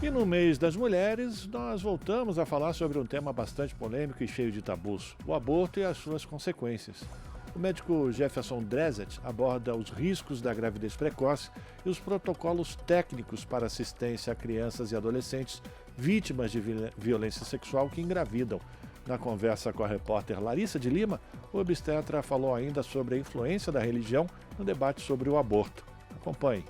E no mês das mulheres, nós voltamos a falar sobre um tema bastante polêmico e cheio de tabus: o aborto e as suas consequências. O médico Jefferson Drezet aborda os riscos da gravidez precoce e os protocolos técnicos para assistência a crianças e adolescentes vítimas de violência sexual que engravidam. Na conversa com a repórter Larissa de Lima, o obstetra falou ainda sobre a influência da religião no debate sobre o aborto. Acompanhe.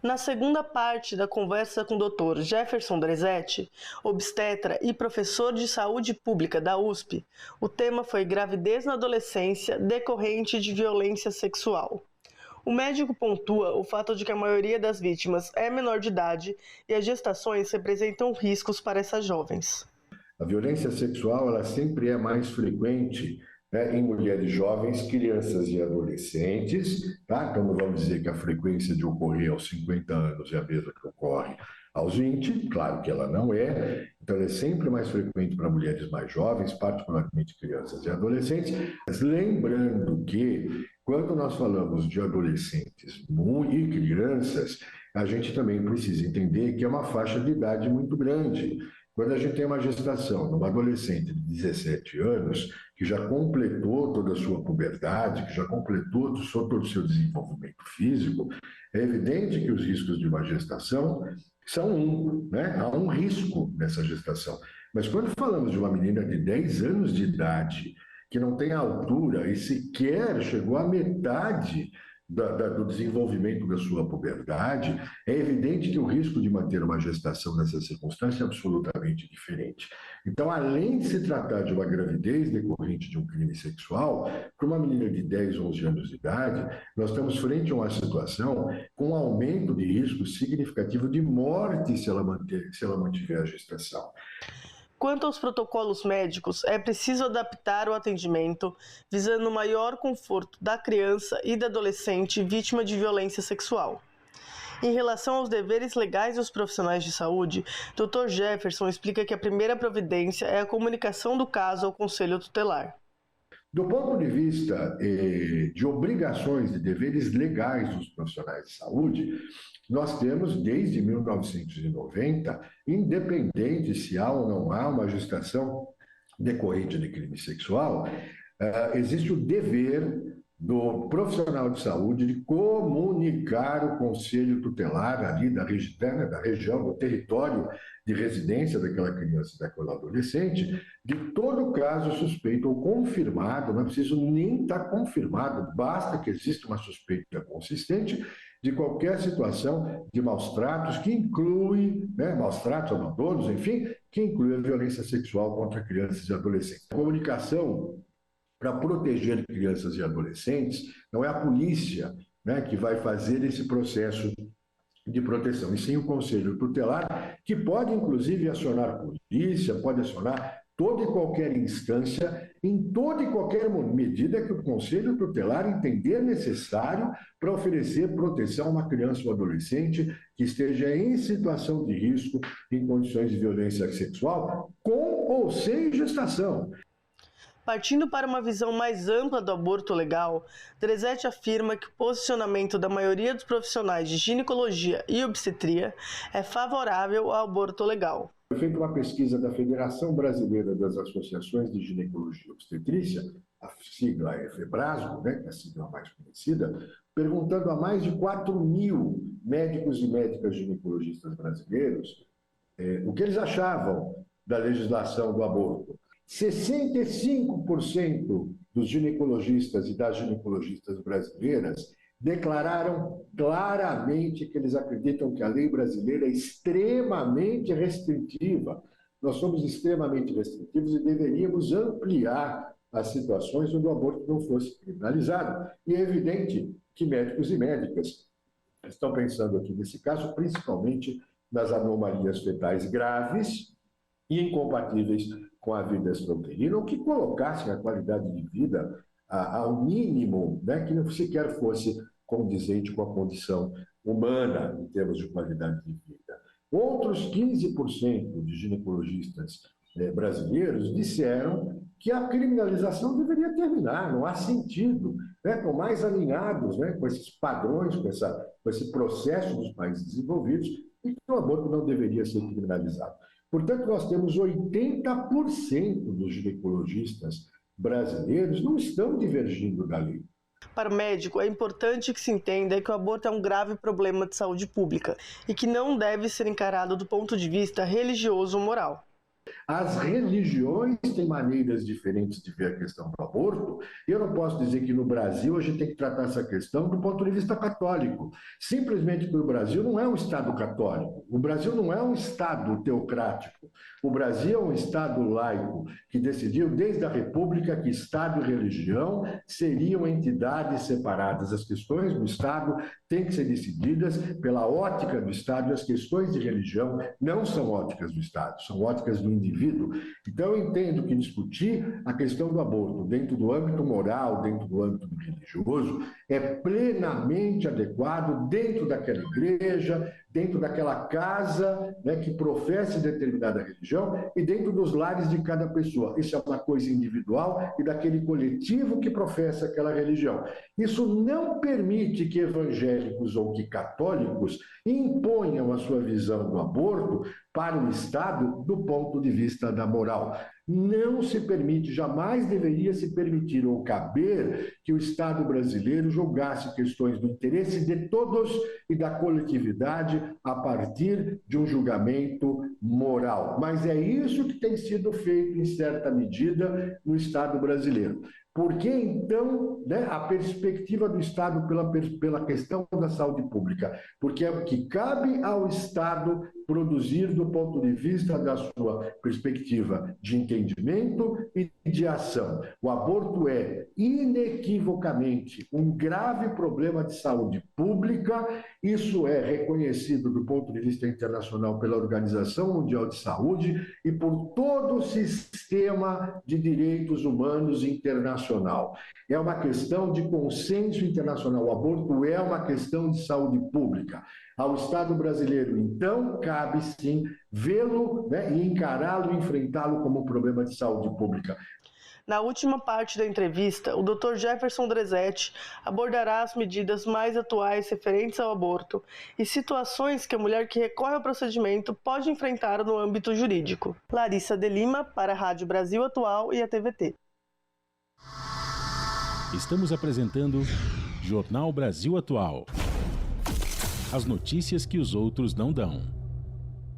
Na segunda parte da conversa com o Dr. Jefferson Drezet, obstetra e professor de saúde pública da USP, o tema foi gravidez na adolescência decorrente de violência sexual. O médico pontua o fato de que a maioria das vítimas é menor de idade e as gestações representam riscos para essas jovens. A violência sexual ela sempre é mais frequente, né, em mulheres jovens, crianças e adolescentes, tá? Então não vamos dizer que a frequência de ocorrer aos 50 anos é a mesma que ocorre aos 20, claro que ela não é, então ela é sempre mais frequente para mulheres mais jovens, particularmente crianças e adolescentes, mas lembrando que quando nós falamos de adolescentes e crianças, a gente também precisa entender que é uma faixa de idade muito grande. Quando a gente tem uma gestação numa adolescente de 17 anos, que já completou toda a sua puberdade, que já completou todo o seu desenvolvimento físico, é evidente que os riscos de uma gestação são né? Há um risco nessa gestação. Mas quando falamos de uma menina de 10 anos de idade, que não tem altura e sequer chegou à metade do desenvolvimento da sua puberdade, é evidente que o risco de manter uma gestação nessa circunstância é absolutamente diferente. Então, além de se tratar de uma gravidez decorrente de um crime sexual, para uma menina de 10, 11 anos de idade, nós estamos frente a uma situação com um aumento de risco significativo de morte se ela mantiver a gestação. Quanto aos protocolos médicos, é preciso adaptar o atendimento visando o maior conforto da criança e da adolescente vítima de violência sexual. Em relação aos deveres legais dos profissionais de saúde, Dr. Jefferson explica que a primeira providência é a comunicação do caso ao Conselho Tutelar. Do ponto de vista de obrigações e deveres legais dos profissionais de saúde, nós temos desde 1990, independente se há ou não há uma gestação decorrente de crime sexual, existe o dever do profissional de saúde de comunicar o conselho tutelar ali da região, do território de residência daquela criança, daquela adolescente, de todo caso suspeito ou confirmado, não é preciso nem estar confirmado, basta que exista uma suspeita consistente de qualquer situação de maus tratos, que inclui, maus tratos, abandonos, enfim, que inclui a violência sexual contra crianças e adolescentes. A comunicação para proteger crianças e adolescentes, não é a polícia, que vai fazer esse processo de proteção, e sim o Conselho Tutelar, que pode inclusive acionar a polícia, pode acionar toda e qualquer instância, em toda e qualquer medida que o Conselho Tutelar entender necessário para oferecer proteção a uma criança ou adolescente que esteja em situação de risco, em condições de violência sexual, com ou sem gestação. Partindo para uma visão mais ampla do aborto legal, Drezet afirma que o posicionamento da maioria dos profissionais de ginecologia e obstetria é favorável ao aborto legal. Foi feita uma pesquisa da Federação Brasileira das Associações de Ginecologia e Obstetrícia, a sigla é FEBRASGO, que é a sigla mais conhecida, perguntando a mais de 4.000 médicos e médicas ginecologistas brasileiros o que eles achavam da legislação do aborto. 65% dos ginecologistas e das ginecologistas brasileiras declararam claramente que eles acreditam que a lei brasileira é extremamente restritiva. Nós somos extremamente restritivos e deveríamos ampliar as situações onde o aborto não fosse criminalizado. E é evidente que médicos e médicas estão pensando aqui nesse caso, principalmente nas anomalias fetais graves e incompatíveis com a vida extrauterina, ou que colocassem a qualidade de vida ao mínimo, que não sequer fosse condizente com a condição humana em termos de qualidade de vida. Outros 15% de ginecologistas brasileiros disseram que a criminalização deveria terminar, não há sentido, estão mais alinhados com esses padrões, com esse processo dos países desenvolvidos, e que o aborto não deveria ser criminalizado. Portanto, nós temos 80% dos ginecologistas brasileiros não estão divergindo da lei. Para o médico, é importante que se entenda que o aborto é um grave problema de saúde pública e que não deve ser encarado do ponto de vista religioso ou moral. As religiões têm maneiras diferentes de ver a questão do aborto, e eu não posso dizer que no Brasil a gente tem que tratar essa questão do ponto de vista católico. Simplesmente porque o Brasil não é um Estado católico, o Brasil não é um Estado teocrático, o Brasil é um Estado laico que decidiu desde a República que Estado e religião seriam entidades separadas. As questões do Estado têm que ser decididas pela ótica do Estado, e as questões de religião não são óticas do Estado, são óticas do indivíduo. Então, eu entendo que discutir a questão do aborto dentro do âmbito moral, dentro do âmbito religioso, é plenamente adequado dentro daquela igreja, dentro daquela casa, né, que professa determinada religião e dentro dos lares de cada pessoa. Isso é uma coisa individual e daquele coletivo que professa aquela religião. Isso não permite que evangélicos ou que católicos imponham a sua visão do aborto para o Estado do ponto de vista da moral. Não se permite, jamais deveria se permitir ou caber que o Estado brasileiro julgasse questões do interesse de todos e da coletividade a partir de um julgamento moral. Mas é isso que tem sido feito, em certa medida, no Estado brasileiro. Por que, então, né, a perspectiva do Estado pela questão da saúde pública? Porque é o que cabe ao Estado produzir do ponto de vista da sua perspectiva de entendimento e de ação. O aborto é, inequivocamente, um grave problema de saúde pública. Isso é reconhecido do ponto de vista internacional pela Organização Mundial de Saúde e por todo o sistema de direitos humanos internacional. É uma questão de consenso internacional. O aborto é uma questão de saúde pública. Ao Estado brasileiro, então, cabe sim vê-lo, né, e encará-lo e enfrentá-lo como um problema de saúde pública. Na última parte da entrevista, o Dr. Jefferson Dresetti abordará as medidas mais atuais referentes ao aborto e situações que a mulher que recorre ao procedimento pode enfrentar no âmbito jurídico. Larissa de Lima, para a Rádio Brasil Atual e a TVT. Estamos apresentando Jornal Brasil Atual. As notícias que os outros não dão.